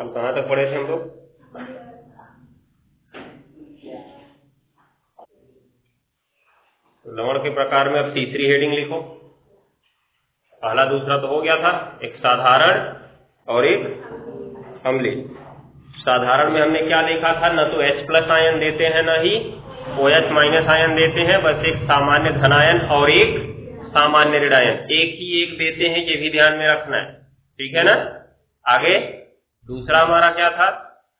कल कहाँ तक पढ़े थे हम लोग? लवण के प्रकार में अब तीसरी हेडिंग लिखो। पहला दूसरा तो हो गया था, एक साधारण और एक अम्लीय। साधारण में हमने क्या देखा था, न तो H+ आयन देते हैं न ही OH- आयन देते हैं, बस एक सामान्य धनायन और एक सामान्य ऋणायन, एक ही एक देते हैं, ये भी ध्यान में रखना है, ठीक है ना। आगे दूसरा हमारा क्या था,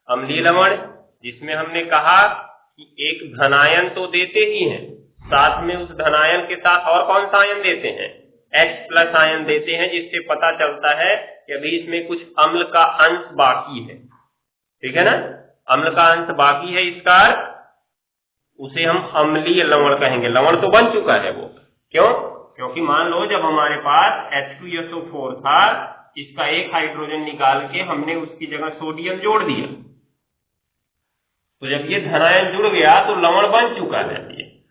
अम्लीय लवण, जिसमें हमने कहा कि एक धनायन तो देते ही हैं, साथ में उस धनायन के साथ और कौन सा आयन देते हैं, H+ आयन देते हैं, जिससे पता चलता है कि अभी इसमें कुछ अम्ल का अंश बाकी है, ठीक है ना। अम्ल का अंश बाकी है, इसका अर्थ उसे हम अम्लीय लवण कहेंगे। लवण तो बन चुका है वो, क्यों? क्योंकि मान लो जब हमारे पास H2SO4 था, इसका एक हाइड्रोजन निकाल के हमने उसकी जगह सोडियम जोड़ दिया, तो जब ये धनायन जुड़ गया तो लवण बन चुका है ये।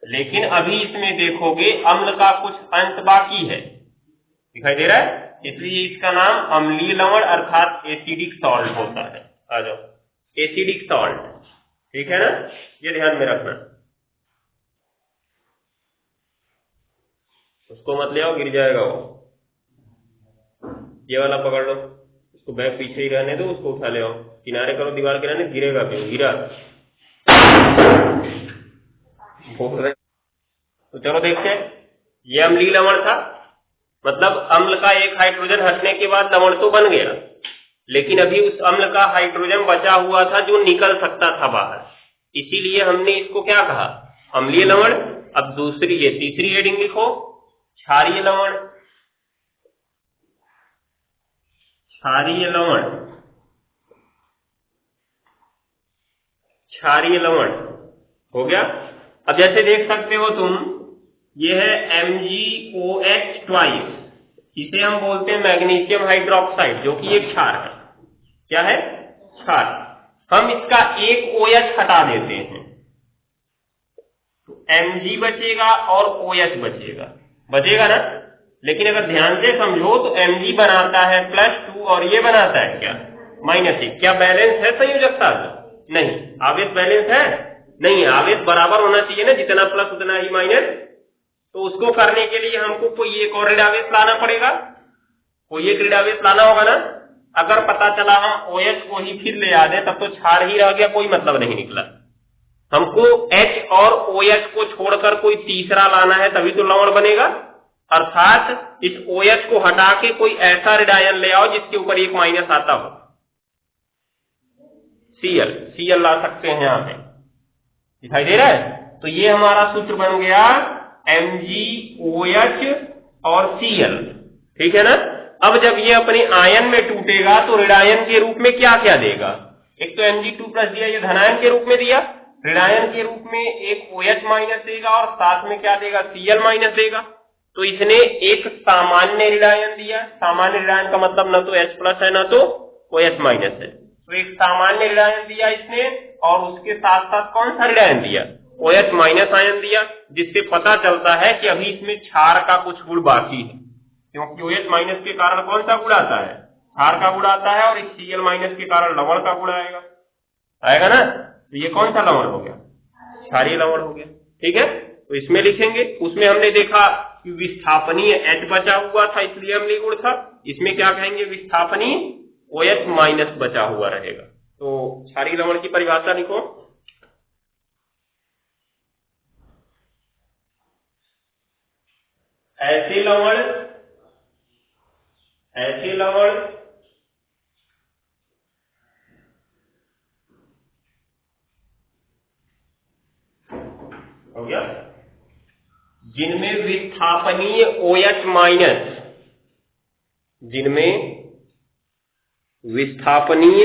लेकिन अभी इसमें देखोगे अम्ल का कुछ अंश बाकी है, दिखाई दे रहा है, इसलिए इसका नाम अम्लीय लवण अर्थात एसिडिक सॉल्ट होता है। आ जाओ, एसिडिक सॉल्ट, ठीक है ना, ये ध्यान में रखना। उसको मत ले आओ, गिर जाएगा वो। ये वाला पकड़ लो, उसको बैग पीछे ही रहने दो, उसको उठा ले आओ, किनारे करो दीवार के रहने, गिरेगा क्यों, गिरा तो चलो देखते हैं। ये अम्लीय लवण था, मतलब अम्ल का एक हाइड्रोजन हटने के बाद लवण तो बन गया, लेकिन अभी उस अम्ल का हाइड्रोजन बचा हुआ था जो निकल सकता था बाहर, इसीलिए हमने इसको क्या कहा, अम्लीय लवण। अब दूसरी ये तीसरी हेडिंग लिखो, क्षारीय लवण। क्षारीय लवण, क्षारीय लवण हो गया। अब जैसे देख सकते हो तुम, ये है MgOH2, इसे हम बोलते हैं मैग्नीशियम हाइड्रोक्साइड, जो कि एक क्षार है। क्या है? क्षार। हम इसका एक OH हटा देते हैं तो Mg बचेगा और OH बचेगा, बचेगा ना। लेकिन अगर ध्यान से समझो तो Mg बनाता है +2 और ये बनाता है क्या, -1। क्या बैलेंस है संयोजक साधन? नहीं। आवेश बैलेंस है? नहीं। आवेश बराबर होना चाहिए ना, जितना प्लस उतना ही माइनस। तो उसको करने के लिए हमको कोई एक और ऋणावेश लाना पड़ेगा, कोई एक ऋणावेश लाना होगा ना। अगर पता चला हम OH को ही फिर ले आ दें, तब तो क्षार ही रह गया, कोई मतलब नहीं निकला। हमको H और OH को छोड़कर कोई तीसरा लाना है, तभी तो लवण बनेगा। अर्थात इस OH को हटा के कोई ऐसा ऋणायन ले आओ जिसके ऊपर एक माइनस आता हो। Cl ला सकते हैं यहाँ पे, दिखाई दे रहा है। तो ये हमारा सूत्र बन गया MgOH और Cl, ठीक है ना। अब जब ये अपने आयन में टूटेगा तो ऋणायन के रूप में क्या क्या देगा, एक तो Mg2+ दिया, ये धनायन के रूप में दिया, ऋणायन के रूप में एक OH- देगा और साथ में क्या देगा, Cl- देगा। तो इसने एक सामान्य ऋणायन दिया। सामान्य ऋणायन का मतलब न तो H+ है न तो OH- है, तो एक सामान्य ऋणायन दिया इसने, और उसके साथ साथ कौन सा ऋणायन दिया, OH- आयन दिया, जिससे पता चलता है कि अभी इसमें क्षार का कुछ गुण बाकी है, क्योंकि OH- के कारण कौन सा गुण आता है, क्षार का गुण आता है, और इस Cl- के कारण लवण का गुण आएगा, आएगा ना। तो ये कौन सा लवण हो गया, क्षारीय लवण हो गया, ठीक है। तो इसमें लिखेंगे, उसमें हमने देखा कि विस्थापनीय H बचा हुआ था, इसलिए अम्लीय गुण था। इसमें क्या कहेंगे, विस्थापनीय OH- बचा हुआ रहेगा। तो क्षारीय लवण की परिभाषा लिखो। ऐसे लवण हो गया जिनमें विस्थापनीय OH-, जिनमें विस्थापनीय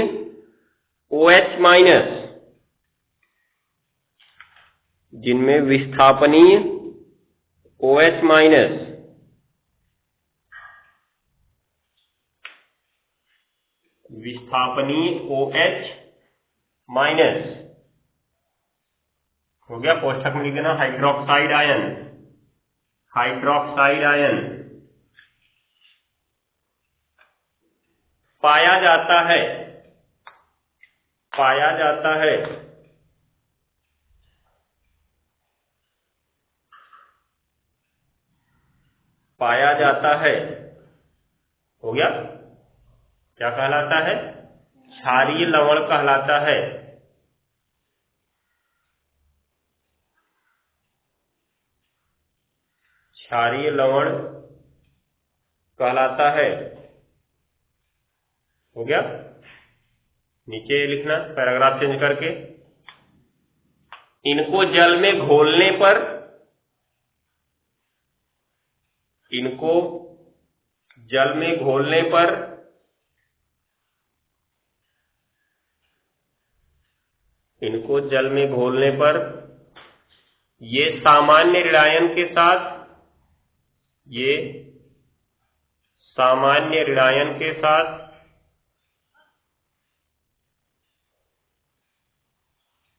OH-, जिनमें विस्थापनीय OH-, विस्थापनीय OH- हो गया। कोष्ठक में लिख देना हाइड्रोक्साइड आयन, हाइड्रोक्साइड आयन पाया जाता है पाया जाता है। पाया जाता है हो गया, क्या कहलाता है? क्षारीय लवण कहलाता है। क्षारीय लवण कहलाता है। हो गया, नीचे लिखना पैराग्राफ चेंज करके। इनको जल में घोलने पर, इनको जल में घोलने पर इनको जल में घोलने पर ये सामान्य ऋणायन के साथ, ये सामान्य ऋणायन के साथ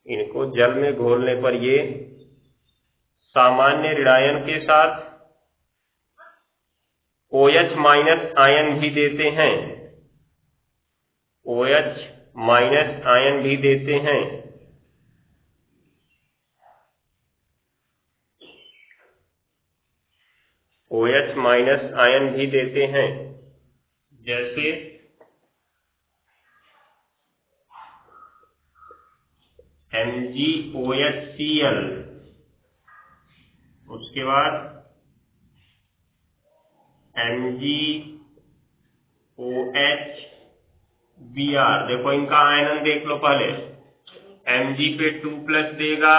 इनको जल में घोलने पर ये सामान्य ऋणायन के साथ OH माइनस आयन भी देते हैं। OH माइनस आयन भी देते हैं। OH माइनस आयन भी देते हैं, जैसे MgOHCl, उसके बाद MgOHBr। देखो इनका आयनन देख लो पहले, Mg पे 2+ देगा,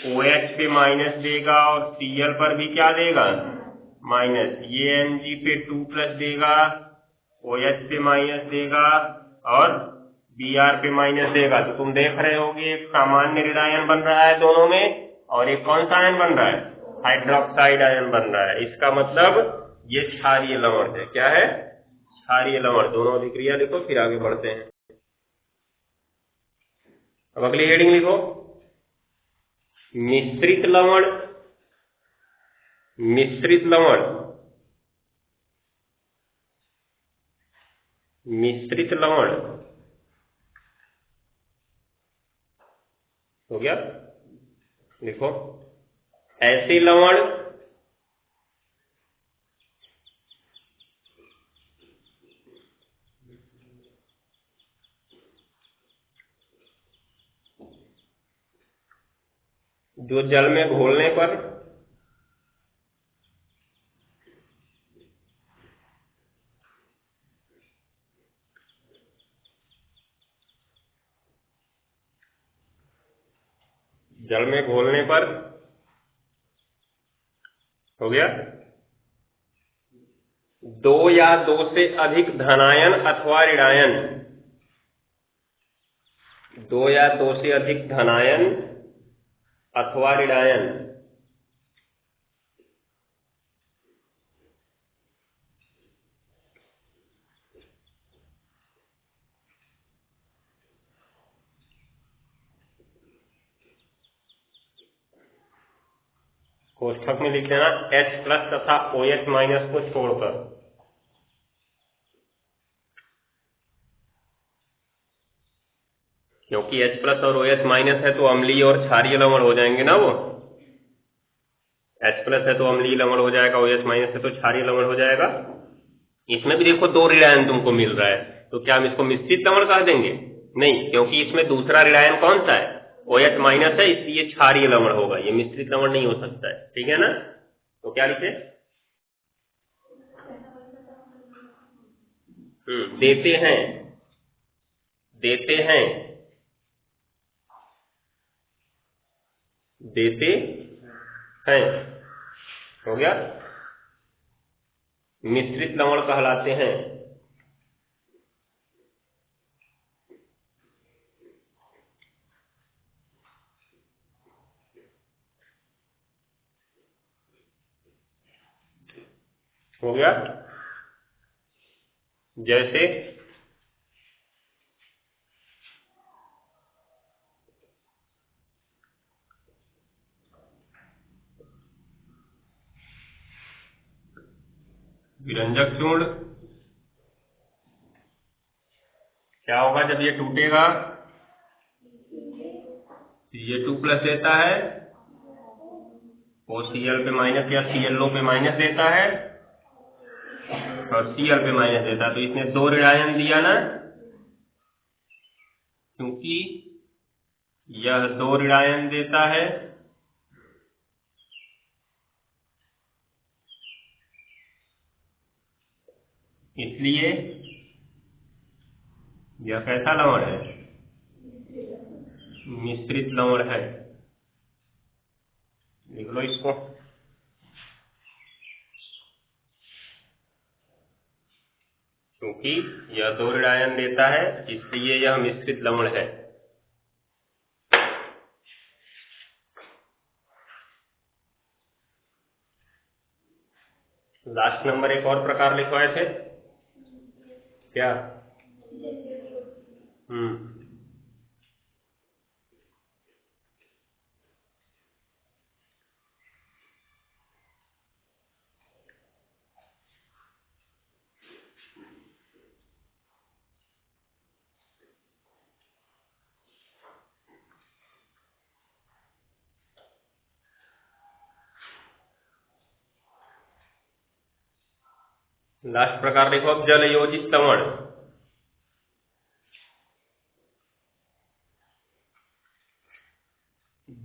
OH पे माइनस देगा और Cl पर भी क्या देगा? माइनस। ये Mg पे 2+ देगा, OH पे माइनस देगा और Br पे माइनस देगा। तो तुम देख रहे होगे एक सामान्य ऋणायन बन रहा है दोनों में, और एक कौन सा आयन बन रहा है? हाइड्रोक्साइड आयन बन रहा है। इसका मतलब ये क्षारीय लवण है। क्या है? क्षारीय लवण। दोनों अभिक्रिया लिखो, फिर आगे बढ़ते हैं। अब अगली हेडिंग लिखो, मिश्रित लवण। मिश्रित लवण, मिश्रित लवण हो गया। लिखो, ऐसे लवण जो जल में घोलने पर जल में घोलने पर हो गया, दो या दो से अधिक धनायन अथवा ऋणायन, दो या दो से अधिक धनायन अथवा ऋणायन कोष्ठक में लिख देना H+ तथा OH- को छोड़कर। क्योंकि H+ और OH- है तो अम्लीय और क्षारीय लवण हो जाएंगे ना। वो H+ है तो अम्लीय लवण हो जाएगा, OH- है तो क्षारीय लवण हो जाएगा। इसमें भी देखो दो ऋणायन तुमको मिल रहा है, तो क्या हम इसको मिश्रित लवण कह देंगे? नहीं, क्योंकि इसमें दूसरा ऋणायन कौन सा है? OH- है, इसलिए क्षारीय लवण होगा, ये मिश्रित लवण नहीं हो सकता है। ठीक है ना? तो क्या लिखे? देते हैं, देते हैं, देते हैं। हो गया, मिश्रित लवण कहलाते हैं। हो गया, जैसे विरंजक चूर्ण, क्या होगा जब ये टूटेगा? ये 2 प्लस देता है और Cl पे माइनस या ClO पे माइनस देता है और Cl पे माइनस देता है, तो इसने 2 ऋण आयन दिया ना, क्योंकि यह 2 ऋण आयन देता है, इसलिए यह कैसा लवण है? मिश्रित लवण है। लिख लो इसको। क्योंकि यह 2 ऋण आयन देता है, इसलिए यह मिश्रित लवण है। लास्ट नंबर एक और प्रकार लिखवाए थे क्या? लास्ट प्रकार देखो अब, जल योजित लवण।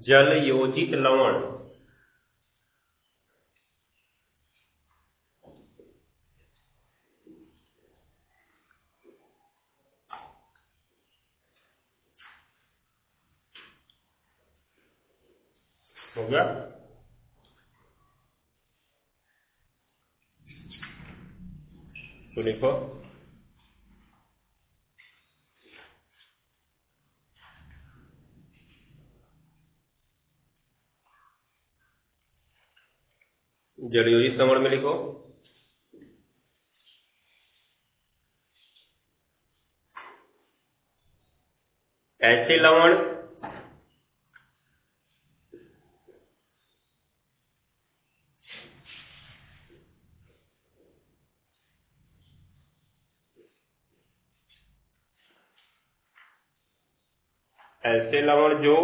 जल योजित लवण हो गया। तो लिखो जल योजित लवण में लिखो ऐसे लवण जो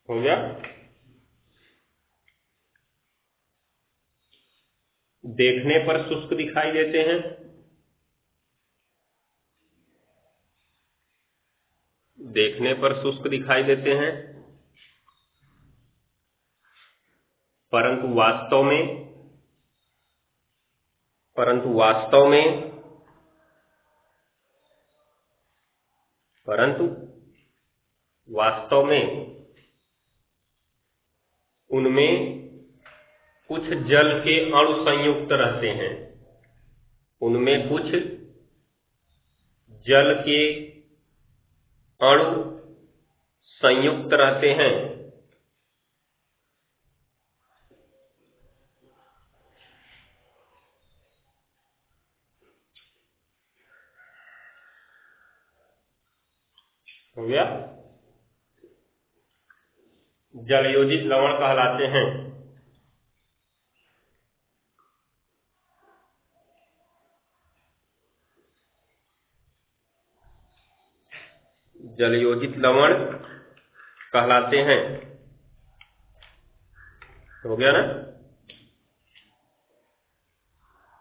हो गया देखने पर शुष्क दिखाई देते हैं, देखने पर शुष्क दिखाई देते हैं, परंतु वास्तव में उनमें कुछ जल के अणु संयुक्त रहते हैं, उनमें कुछ जल के अणु संयुक्त रहते हैं। हो गया, जल योजित लवण कहलाते हैं। जल योजित लवण कहलाते हैं। हो गया ना?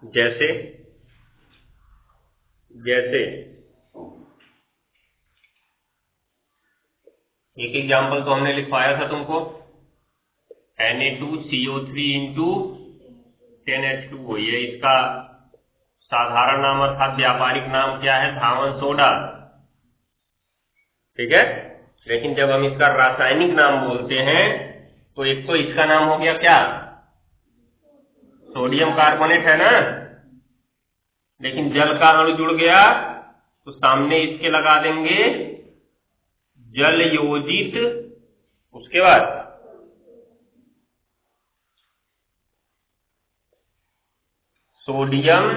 जैसे एक एग्जाम्पल तो हमने लिखवाया था तुमको, Na2CO3 इंटू 10H2O। ये इसका साधारण नाम अर्थात व्यापारिक नाम क्या है? धावन सोडा। ठीक है, लेकिन जब हम इसका रासायनिक नाम बोलते हैं तो एक तो इसका नाम हो गया क्या? सोडियम कार्बोनेट है ना, लेकिन जल का अणु जुड़ गया तो सामने इसके लगा देंगे जल योजित, उसके बाद सोडियम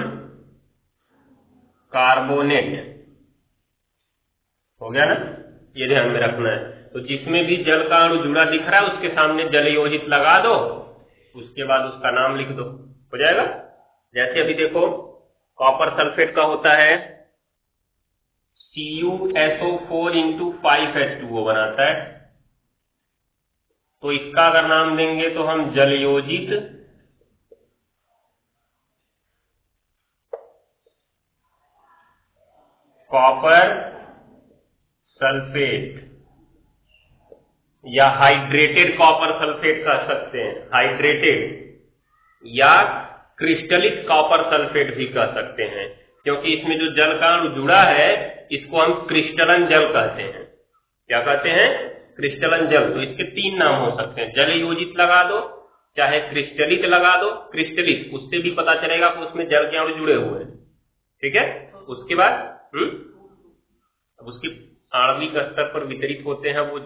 कार्बोनेट। हो गया ना? ये ध्यान में रखना है। तो जिसमें भी जल का अणु जुड़ा दिख रहा है उसके सामने जल योजित लगा दो, उसके बाद उसका नाम लिख दो, हो जाएगा। जैसे अभी देखो कॉपर सल्फेट का होता है CuSO4 इंटू 5H2O बनाता है, तो इसका अगर नाम देंगे तो हम जल योजित कॉपर सल्फेट या हाइड्रेटेड कॉपर सल्फेट कह सकते हैं, हाइड्रेटेड या क्रिस्टलिक कॉपर सल्फेट भी कह सकते हैं, क्योंकि इसमें जो जल का अणु जुड़ा है इसको हम क्रिस्टलन जल कहते हैं। क्या कहते हैं? क्रिस्टलन जल। तो इसके 3 नाम हो सकते हैं, जल योजित लगा दो, चाहे क्रिस्टलिक लगा दो। क्रिस्टलिक उससे भी पता चलेगा कि उसमें जल के अणु जुड़े हुए हैं, ठीक है। उसके बाद अब उसकी आणविक स्तर पर वितरित होते हैं, वो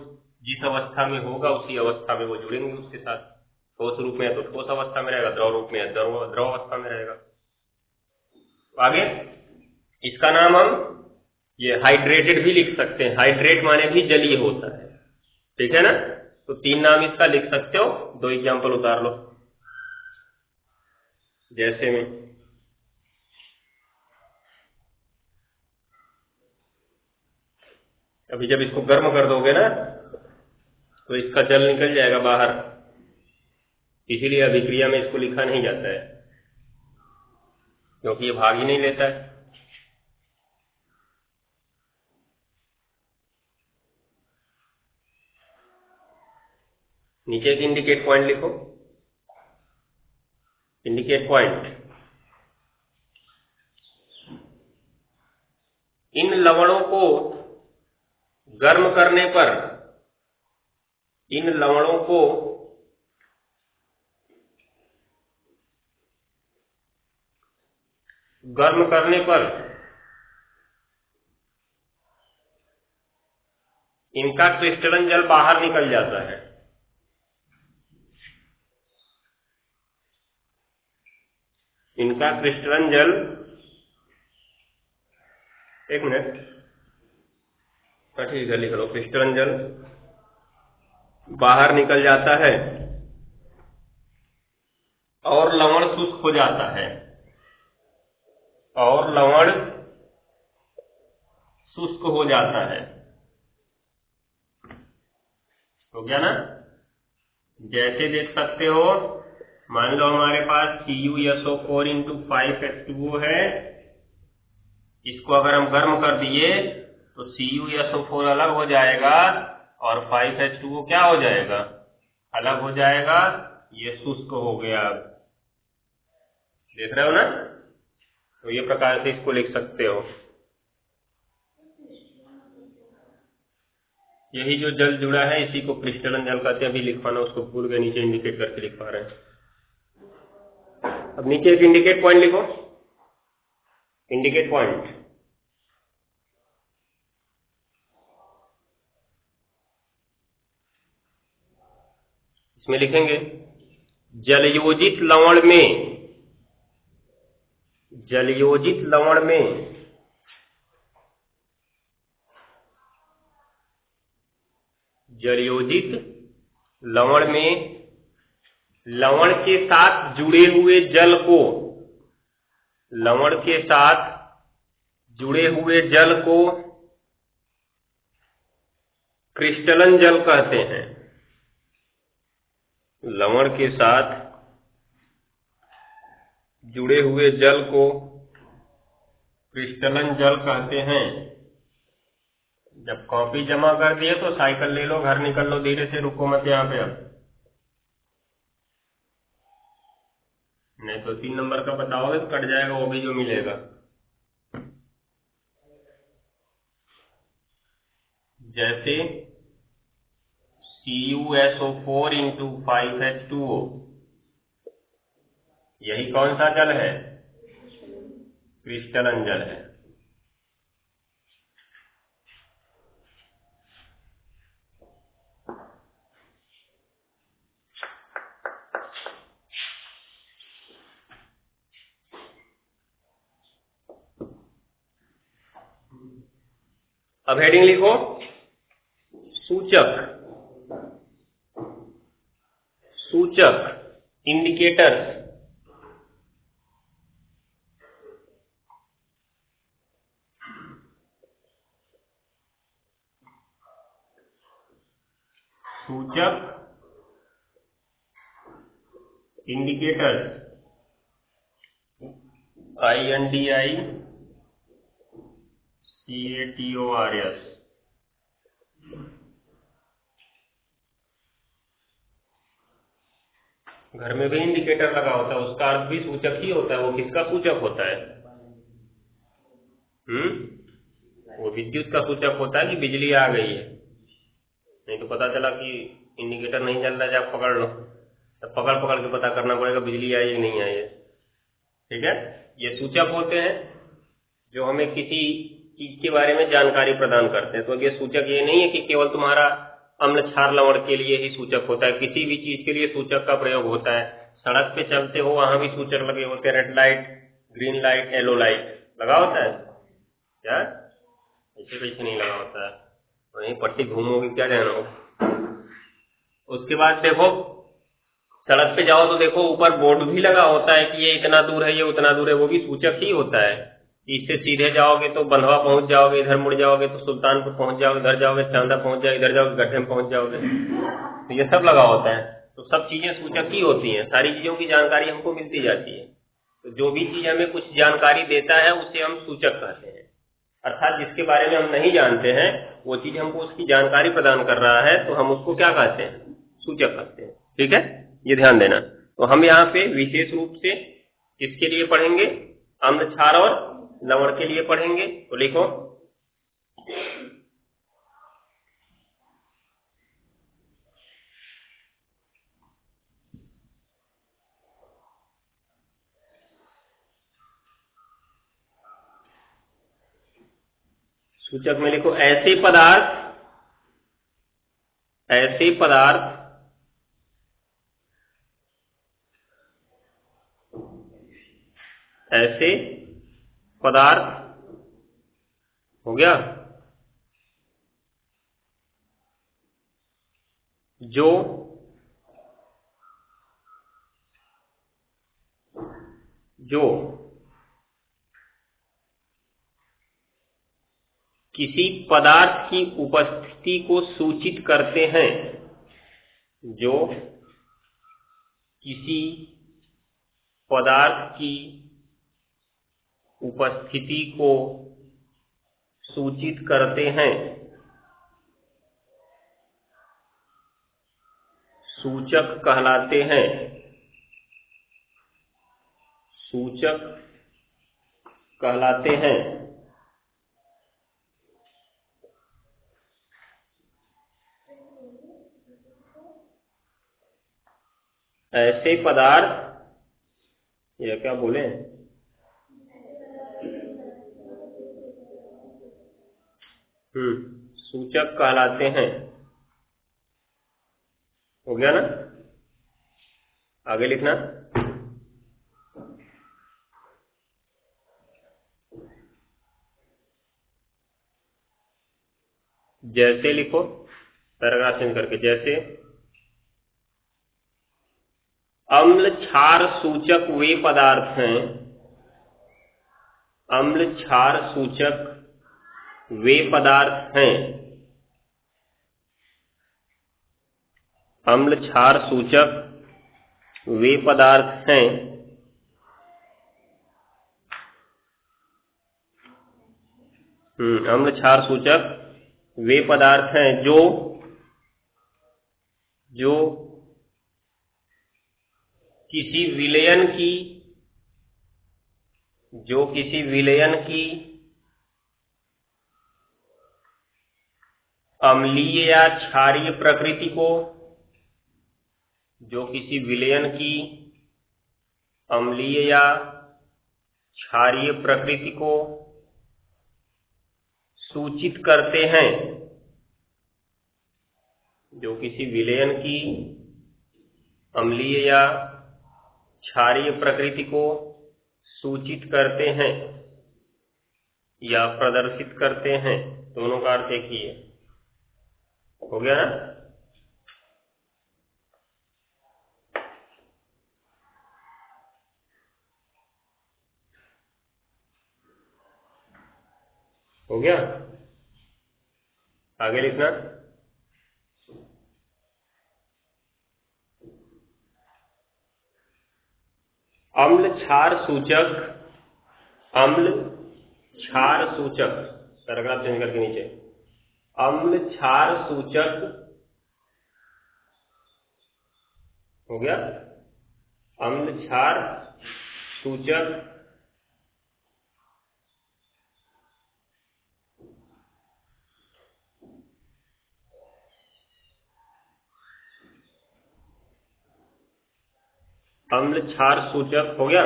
जिस अवस्था में होगा उसी अवस्था में वो जुड़ेंगे उसके साथ। ठोस रूप में तो ठोस अवस्था में रहेगा, द्रव रूप में द्रव अवस्था में रहेगा। आगे इसका नाम हम ये हाइड्रेटेड भी लिख सकते हैं, हाइड्रेट माने भी जलीय होता है, ठीक है ना। तो 3 नाम इसका लिख सकते हो। 2 एग्जांपल उतार लो। जैसे में अभी जब इसको गर्म कर दोगे ना तो इसका जल निकल जाएगा बाहर, इसीलिए अभिक्रिया में इसको लिखा नहीं जाता है, क्योंकि ये भाग ही नहीं लेता है। नीचे एक इंडिकेट पॉइंट लिखो, इंडिकेट पॉइंट। इन लवणों को गर्म करने पर, इन लवणों को गर्म करने पर इनका क्रिस्टलन जल बाहर निकल जाता है। इनका क्रिस्टलन जल, एक मिनट, ठीक है लिख लो, क्रिस्टलन जल बाहर निकल जाता है और लवण शुष्क हो जाता है, और लवण शुष्क हो जाता है। हो गया ना। जैसे देख सकते हो, मान लो हमारे पास CuSO4 इंटू 5H2O है, इसको अगर हम गर्म कर दिए तो CuSO4 अलग हो जाएगा और 5H2O क्या हो जाएगा? अलग हो जाएगा। ये शुष्क हो गया, देख रहे हो ना। तो ये प्रकार से इसको लिख सकते हो। यही जो जल जुड़ा है इसी को क्रिस्टलन जल कहते हैं। अभी लिखवाना उसको भूल गए, नीचे इंडिकेट करके लिख पा रहे हैं। अब नीचे एक इंडिकेट पॉइंट लिखो, इंडिकेट पॉइंट। इसमें लिखेंगे जलयोजित लवण में, जलयोजित लवण में जलयोजित लवण में लवण के साथ जुड़े हुए जल को, लवण के साथ जुड़े हुए जल को क्रिस्टलन जल कहते हैं। लवण के साथ जुड़े हुए जल को क्रिस्टलन जल कहते हैं। जब कॉपी जमा कर दिए तो साइकिल ले लो, घर निकल लो, धीरे से, रुको मत यहाँ पे। अब नहीं तो 3 नंबर का बताओगे तो कट जाएगा वो भी जो मिलेगा। जैसे CuSO4 इंटू 5H2O, यही कौन सा जल है? क्रिस्टलन जल है। अब हेडिंग लिखो, सूचक, सूचक इंडिकेटर्स, सूचक इंडिकेटर्स, INDICATORS। घर में भी इंडिकेटर लगा होता है, उसका अर्थ भी सूचक ही होता है। वो किसका सूचक होता है? वो विद्युत का सूचक होता है कि बिजली आ गई है। नहीं तो पता चला कि इंडिकेटर नहीं जल रहा है, आप पकड़ लो, तब पकड़ पकड़ के पता करना पड़ेगा बिजली आई है नहीं आई है। ठीक है, ये सूचक होते हैं जो हमें किसी चीज के बारे में जानकारी प्रदान करते हैं। तो अब ये सूचक ये नहीं है कि केवल तुम्हारा अम्ल क्षार लवण के लिए ही सूचक होता है, किसी भी चीज के लिए सूचक का प्रयोग होता है। सड़क पे चलते हो वहां भी सूचक लगे होते हैं, red light, green light, yellow light लगा होता है क्या? ऐसे कैसे नहीं लगा होता है, वहीं पट्टी घूमोगे क्या जानो। उसके बाद देखो सड़क पे जाओ तो देखो ऊपर बोर्ड भी लगा होता है कि ये इतना दूर है, ये उतना दूर है, वो भी सूचक ही होता है। इससे सीधे जाओगे तो बंधवा पहुंच जाओगे, इधर मुड़ जाओगे तो सुल्तानपुर पहुंच जाओगे, इधर जाओगे चांदा पहुंच जाओगे, इधर जाओगे गड्ढे में पहुंच जाओगे। तो ये सब लगा होता है। तो सब चीजें सूचक ही होती हैं, सारी चीजों की जानकारी हमको मिलती जाती है। तो जो भी चीज हमें कुछ जानकारी देता है उसे हम सूचक कहते हैं। अर्थात जिसके बारे में हम नहीं जानते हैं वो चीज हमको उसकी जानकारी प्रदान कर रहा है, तो हम उसको क्या कहते हैं? सूचक कहते हैं। ठीक है, ये ध्यान देना। तो हम यहाँ पे विशेष रूप से किसके लिए पढ़ेंगे? अम्ल क्षार और लवण के लिए पढ़ेंगे। तो लिखो सूचक में लिखो ऐसे पदार्थ, ऐसे पदार्थ ऐसे पदार्थ हो गया जो जो किसी पदार्थ की उपस्थिति को सूचित करते हैं, जो किसी पदार्थ की उपस्थिति को सूचित करते हैं, सूचक कहलाते हैं। सूचक कहलाते हैं। ऐसे पदार्थ, या क्या बोले, सूचक कहलाते हैं। हो गया ना? आगे लिखना जैसे, लिखो पैराग्राफ चेंज करके, जैसे अम्ल क्षार सूचक वे पदार्थ हैं, अम्ल क्षार सूचक वे पदार्थ हैं, अम्ल क्षार सूचक वे पदार्थ हैं अम्ल क्षार सूचक वे पदार्थ हैं जो किसी विलयन की अम्लीय या क्षारीय प्रकृति को, जो किसी विलयन की अम्लीय या क्षारीय प्रकृति को सूचित करते हैं, जो किसी विलयन की अम्लीय या क्षारीय प्रकृति को सूचित करते हैं या प्रदर्शित करते हैं। दोनों का अर्थ एक ही है। हो गया ना? हो गया? आगे लिखना। अम्ल क्षार सूचक, अम्ल क्षार सूचक, पैराग्राफ चेंज करके नीचे, अम्ल क्षार सूचक, हो गया? अम्ल क्षार सूचक अम्ल क्षार सूचक, हो गया?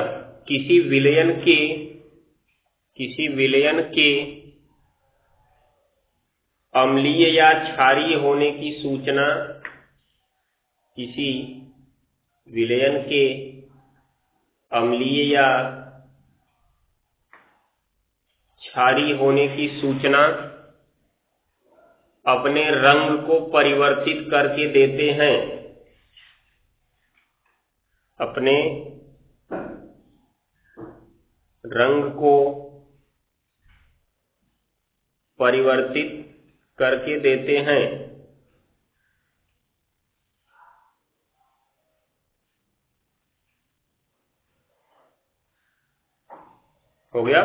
किसी विलयन के अम्लीय या क्षारीय होने की सूचना, किसी विलयन के अम्लीय या क्षारीय होने की सूचना अपने रंग को परिवर्तित करके देते हैं, अपने रंग को परिवर्तित करके देते हैं। हो गया?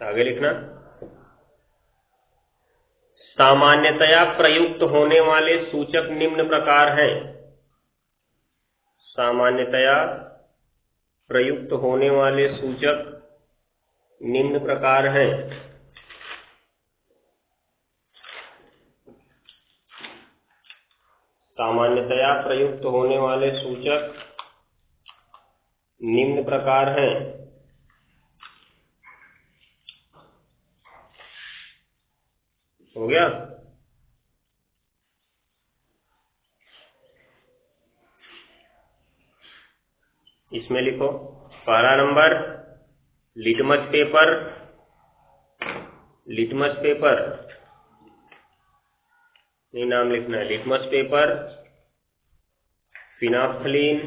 आगे लिखना। सामान्यतया प्रयुक्त होने वाले सूचक निम्न प्रकार हैं। सामान्यतया प्रयुक्त होने वाले सूचक निम्न प्रकार हैं। सामान्यतया प्रयुक्त होने वाले सूचक निम्न प्रकार हैं। हो गया? इसमें लिखो, पहला number litmus paper, litmus paper, ये नाम लिखना है, लिटमस पेपर, फिनाफ्थलीन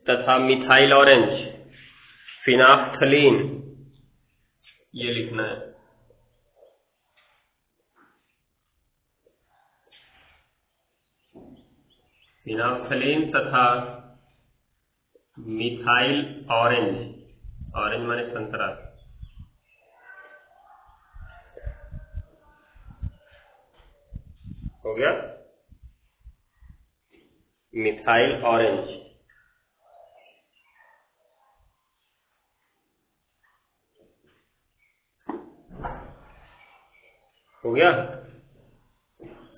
तथा मिथाइल ऑरेंज, फिनाफ्थलीन, ये लिखना है। फिनाफ्थलीन तथा मिथाइल ऑरेंज, ऑरेंज माने संतरा। हो गया? Methyl orange. हो गया?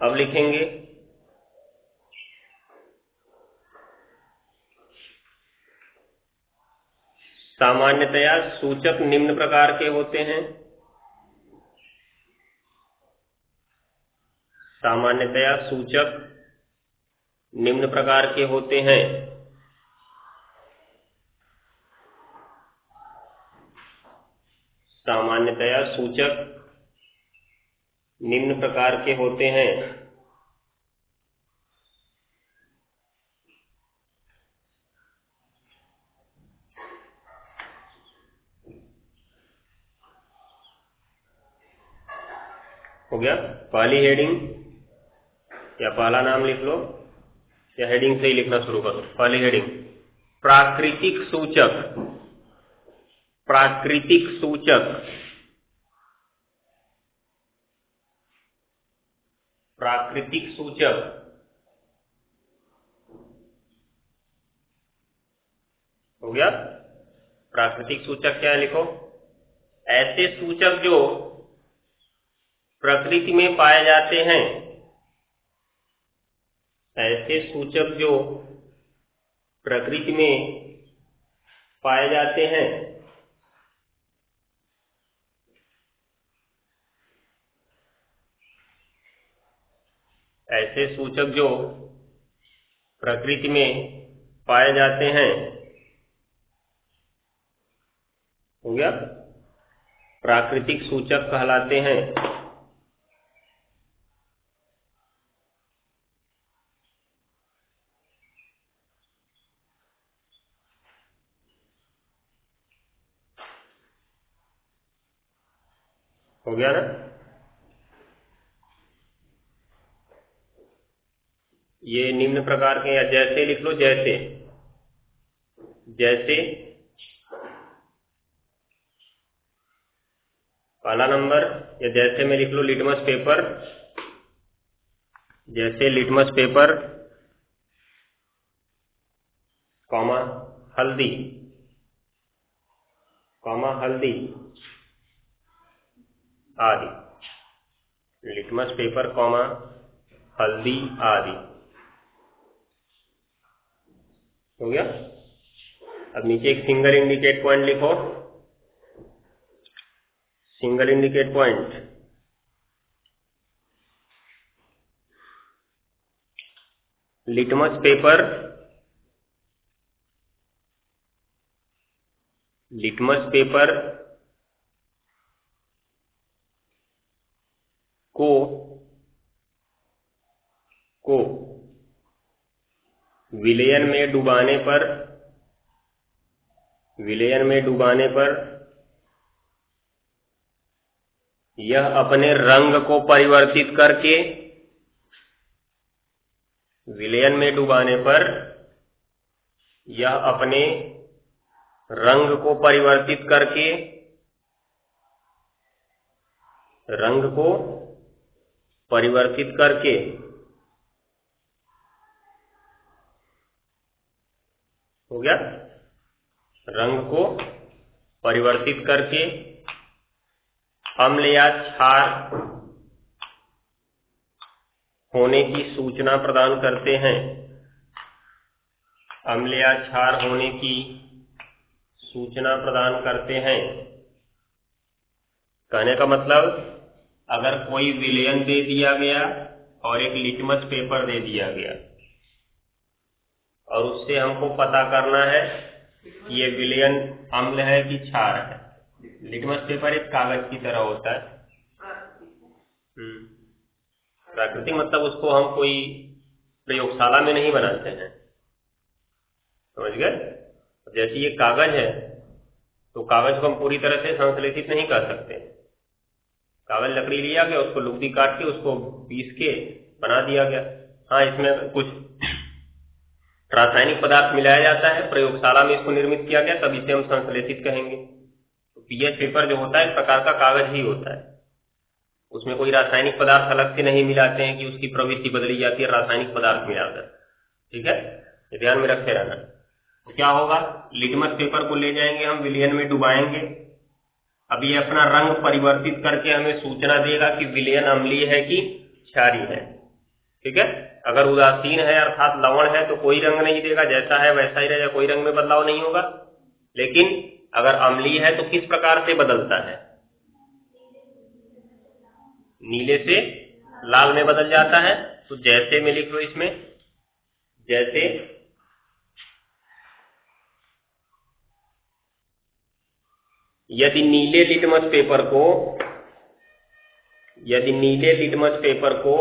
अब लिखेंगे सामान्यतया सूचक निम्न प्रकार के होते हैं। सामान्यतया सूचक निम्न प्रकार के होते हैं। सामान्यतया सूचक निम्न प्रकार के होते हैं। हो गया? पहली हेडिंग या पहला नाम लिख लो या हेडिंग से ही लिखना शुरू करो। पहली हेडिंग, प्राकृतिक सूचक, प्राकृतिक सूचक, प्राकृतिक सूचक। हो गया? प्राकृतिक सूचक क्या है, लिखो, ऐसे सूचक जो प्रकृति में पाए जाते हैं, ऐसे सूचक जो प्रकृति में पाए जाते हैं। ऐसे सूचक जो प्रकृति में पाए जाते हैं गया, प्राकृतिक सूचक कहलाते हैं। हो गया ना? ये निम्न प्रकार के, या जैसे लिख लो, जैसे जैसे पहला नंबर, या जैसे में लिख लो लिटमस पेपर, जैसे लिटमस पेपर, कॉमा हल्दी, कॉमा हल्दी आदि, लिटमस पेपर, कॉमा हल्दी आदि। हो गया? अब नीचे एक सिंगल इंडिकेट पॉइंट लिखो, single indicate point, litmus paper, litmus paper को विलयन में डुबाने पर, विलयन में डुबाने पर यह अपने रंग को परिवर्तित करके, विलयन में डुबाने पर यह अपने रंग को परिवर्तित करके, रंग को परिवर्तित करके हो गया, रंग को परिवर्तित करके अम्ल या क्षार होने की सूचना प्रदान करते हैं, अम्ल या क्षार होने की सूचना प्रदान करते हैं। कहने का मतलब, अगर कोई विलयन दे दिया गया और एक लिटमस पेपर दे दिया गया और उससे हमको पता करना है कि ये विलयन अम्ल है कि क्षार है। लिटमस पेपर एक कागज की तरह होता है। प्राकृतिक मतलब उसको हम कोई प्रयोगशाला में नहीं बनाते हैं, समझ गए? जैसे ये कागज है तो कागज को हम पूरी तरह से संश्लेषित नहीं कर सकते। कागज लकड़ी लिया गया, उसको लुगदी काट के उसको पीस के बना दिया गया। हाँ, इसमें कुछ रासायनिक पदार्थ मिलाया जाता है, प्रयोगशाला में इसको निर्मित किया गया, तब इसे हम संश्लेषित कहेंगे। तो पीएच पेपर जो होता है इस प्रकार का कागज ही होता है, उसमें कोई रासायनिक पदार्थ अलग से नहीं मिलाते हैं कि उसकी प्रवृत्ति बदली जाती है रासायनिक पदार्थ मिलाकर। ठीक है, ये ध्यान में रखे रहना। तो क्या होगा, लिटमस पेपर को ले जाएंगे हम, विलयन में डुबाएंगे। अब ये अपना रंग परिवर्तित करके हमें सूचना देगा कि विलयन अम्लीय है कि क्षारीय है। ठीक है, अगर उदासीन है अर्थात लवण है तो कोई रंग नहीं देगा, जैसा है वैसा ही रहेगा, कोई रंग में बदलाव नहीं होगा। लेकिन अगर अम्लीय है तो किस प्रकार से बदलता है, नीले से लाल में बदल जाता है। तो जैसे में लिख लो इसमें, जैसे यदि नीले लिटमस पेपर को, यदि नीले लिटमस पेपर को,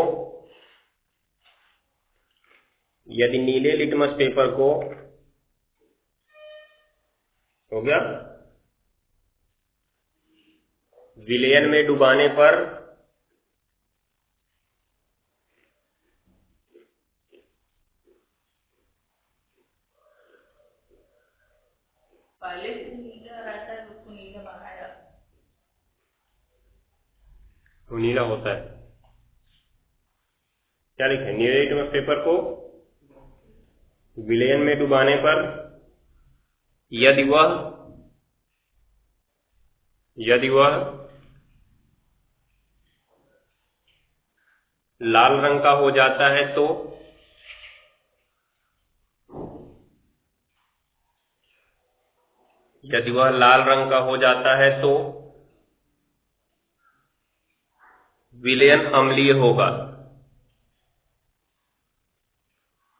यदि नीले लिटमस पेपर को, हो गया, विलयन में डुबाने पर पहले से नीला रहता है तो उसको नीला बनाया, तो नीला होता है। क्या लिखे, नीले लिटमस पेपर को विलयन में डुबाने पर यदि वह लाल रंग का हो जाता है तो यदि वह लाल रंग का हो जाता है तो विलयन अम्लीय होगा।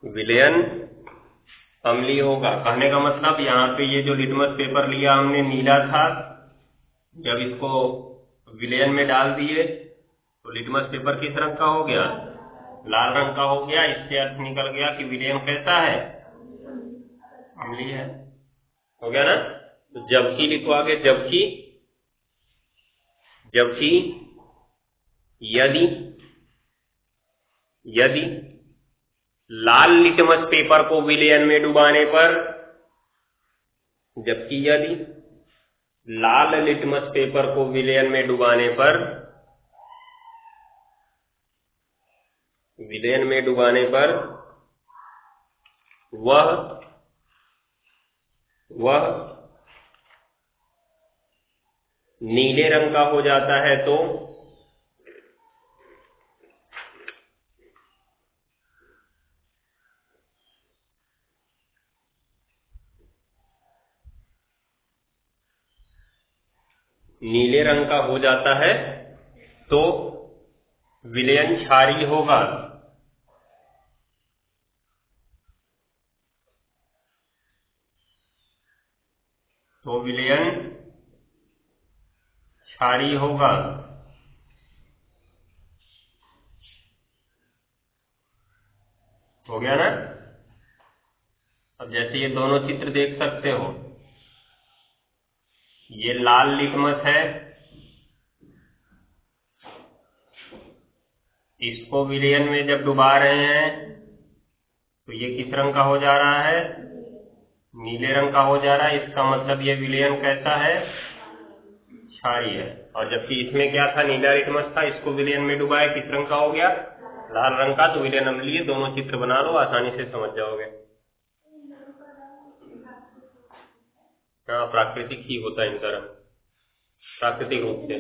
विलयन अम्लीय होगा। कहने का मतलब यहाँ पे ये जो लिटमस पेपर लिया हमने नीला था, जब इसको विलयन में डाल दिए तो लिटमस पेपर किस रंग का हो गया? लाल रंग का हो गया। इससे अर्थ निकल गया कि विलयन कैसा है? अम्लीय है। हो गया ना? तो जबकि लिखो आगे, जबकि यदि लाल लिटमस पेपर को विलयन में डुबाने पर, जबकि यदि लाल लिटमस पेपर को विलयन में डुबाने पर वह नीले रंग का हो जाता है तो विलयन क्षारीय होगा। हो गया ना? अब जैसे ये दोनों चित्र देख सकते हो, ये लाल लिटमस है, इसको विलयन में जब डुबा रहे हैं तो ये किस रंग का हो जा रहा है? नीले रंग का हो जा रहा है। इसका मतलब ये विलयन कैसा है? क्षारीय है। और जबकि इसमें क्या था? नीला लिटमस था, इसको विलयन में डुबाया, किस रंग का हो गया? लाल रंग का। तो विलयन अम्लीय। दोनों चित्र बना लो, आसानी से समझ जाओगे। हाँ, प्राकृतिक ही होता है इनका रंग, प्राकृतिक रूप से।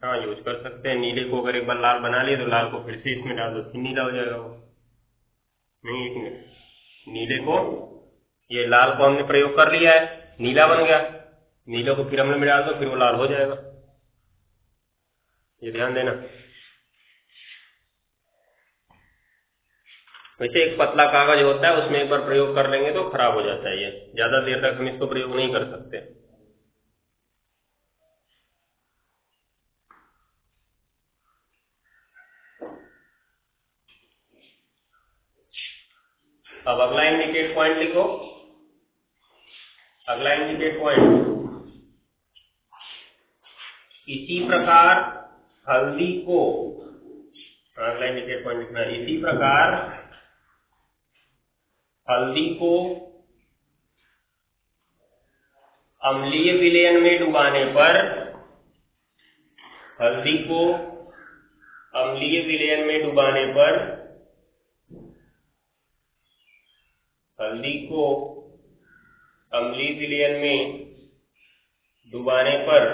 हाँ, यूज कर सकते हैं। नीले को अगर एक बार लाल बना लिए तो लाल को फिर से इसमें डाल दो, फिर नीला हो जाएगा वो। नहीं, एक मिनट, नीले को, ये लाल को हमने प्रयोग कर लिया है, नीला बन गया, नीले को फिर अम्ल में डाल दो, फिर वो लाल हो जाएगा। ये ध्यान देना। वैसे एक पतला कागज होता है, उसमें एक बार प्रयोग कर लेंगे तो खराब हो जाता है। ये ज्यादा देर तक हम इसको प्रयोग नहीं कर सकते। अब अगला इंडिकेट पॉइंट लिखो। अगला इंडिकेट पॉइंट, इसी प्रकार हल्दी को, अगला इंडिकेट पॉइंट लिखना, इसी प्रकार हल्दी को अम्लीय विलयन में डुबाने पर, हल्दी को अम्लीय विलयन में डुबाने पर, हल्दी को अम्लीय विलयन में डुबाने पर,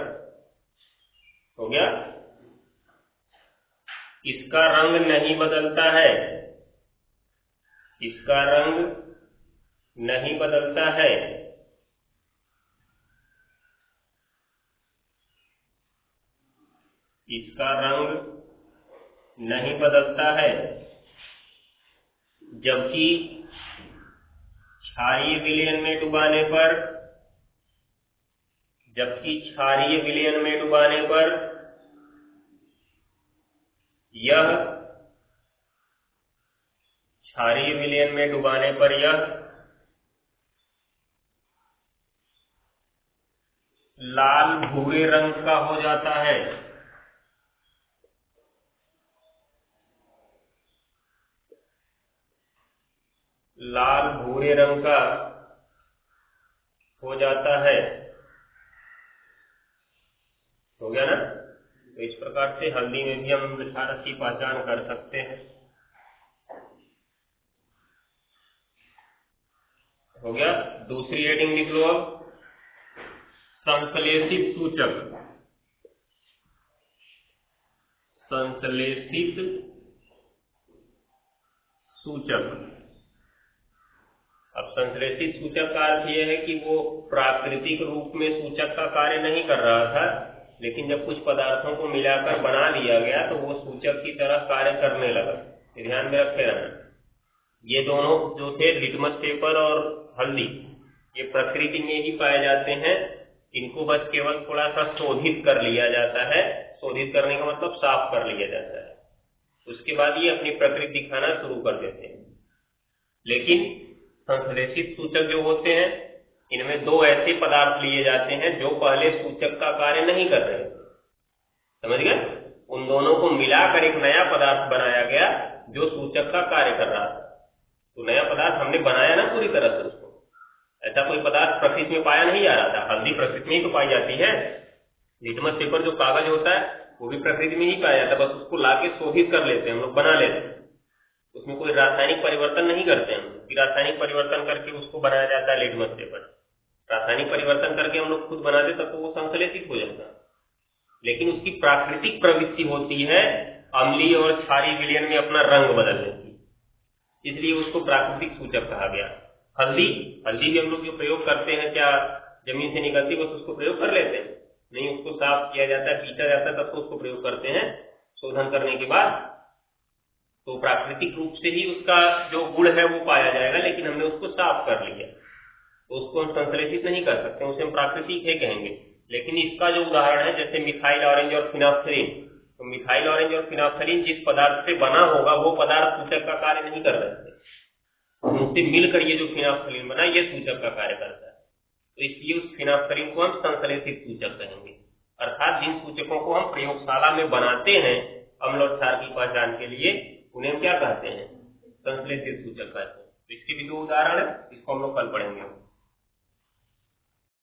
हो गया, इसका रंग नहीं बदलता है, इसका रंग नहीं बदलता है, इसका रंग नहीं बदलता है, जबकि क्षारीय विलयन में डुबाने पर, जबकि क्षारीय विलयन में डुबाने पर यह, क्षारीय विलयन में डुबाने पर यह लाल भूरे रंग का हो जाता है, लाल भूरे रंग का हो जाता है। हो गया ना? तो इस प्रकार से हल्दी में भी हम विषारक की पहचान कर सकते हैं। हो गया? दूसरी हेडिंग लिख लो अब, संश्लेषित सूचक। संश्लेषित सूचक। अब संश्लेषित सूचक का अर्थ यह है कि वो प्राकृतिक रूप में सूचक का कार्य नहीं कर रहा था, लेकिन जब कुछ पदार्थों को मिलाकर बना लिया गया तो वो सूचक की तरह कार्य करने लगा। ध्यान में रखे रहना, ये दोनों जो थे लिटमस पेपर और हल्दी, ये प्रकृति में ही पाए जाते हैं, इनको बस केवल थोड़ा सा शोधित कर लिया जाता है। शोधित करने का मतलब साफ कर लिया जाता है, उसके बाद ये अपनी प्रकृति दिखाना शुरू कर देते हैं। लेकिन संश्लेषित सूचक जो होते हैं, इनमें दो ऐसे पदार्थ लिए जाते हैं जो पहले सूचक का कार्य नहीं कर रहे, समझ गए? उन दोनों को मिलाकर एक नया पदार्थ बनाया गया जो सूचक का कार्य कर रहा था। तो नया पदार्थ हमने बनाया ना पूरी तरह से उसको, ऐसा कोई पदार्थ प्रकृति में पाया नहीं जा रहा था। हल्दी प्रकृति में ही तो पाई जाती है, लिटमस पेपर जो कागज होता है वो भी प्रकृति में ही पाया जाता है, बस उसको लाके शोधित कर लेते हैं हम लोग, बना लेते हैं, उसमें कोई रासायनिक परिवर्तन नहीं करते हैं। फिर रासायनिक परिवर्तन करके उसको बनाया जाता है लिटमस पेपर। रासायनिक परिवर्तन करके हम लोग खुद बनाते तब तो वो संश्लेषित हो जाता है, लेकिन उसकी प्राकृतिक प्रवृत्ति होती है अम्लीय और क्षारीय विलयन में अपना रंग बदलने की, इसलिए उसको प्राकृतिक सूचक कहा गया। हल्दी भी हम लोग जो प्रयोग करते हैं, क्या जमीन से निकलती बस उसको प्रयोग कर लेते हैं? नहीं, उसको साफ किया जाता है, पीसा जाता है, तब तो उसको प्रयोग करते हैं शोधन करने के बाद। तो प्राकृतिक रूप से ही उसका जो गुण है वो पाया जाएगा, लेकिन हमने उसको साफ कर लिया तो उसको हम संश्लेषित नहीं कर सकते, उसे हम प्राकृतिक है कहेंगे। लेकिन इसका जो उदाहरण है जैसे मिथाइल ऑरेंज और फिनाफ्थलीन, तो मिथाइल ऑरेंज और फिनाफ्थलीन जिस पदार्थ से बना होगा वो पदार्थ सूचक का कार्य नहीं कर रहे थे, उनसे मिलकर ये जो फिनाफ्थलीन बना ये सूचक का कार्य करता है। तो इसलिए उस फिनाफ्थलीन को हम संश्लेषित सूचक कहेंगे। अर्थात जिन सूचकों को हम प्रयोगशाला में बनाते हैं अम्ल और क्षार की पहचान के लिए, उन्हें हम क्या कहते हैं? संश्लेषित सूचक कहते हैं। तो इसके भी दो उदाहरण है, इसको हम लोग कल पढ़ेंगे।